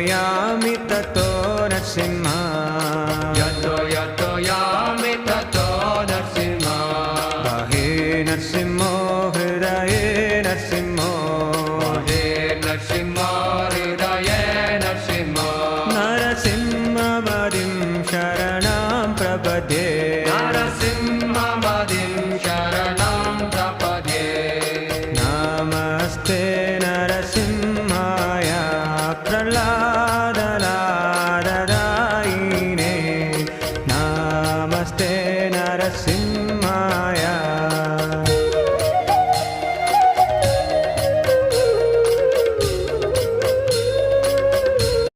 यामि ततो नरसिंह यतो यतो यामि ततो नरसिंह बाहे नरसिंहो हृदये नरसिंहो हे नरसिंह हृदये नरसिंह नरसिंहमदिं शरणं प्रपद्ये नरसिंहमदिं शरणं प्रपद्ये नमस्ते नरसिंहाय प्रह्लादाय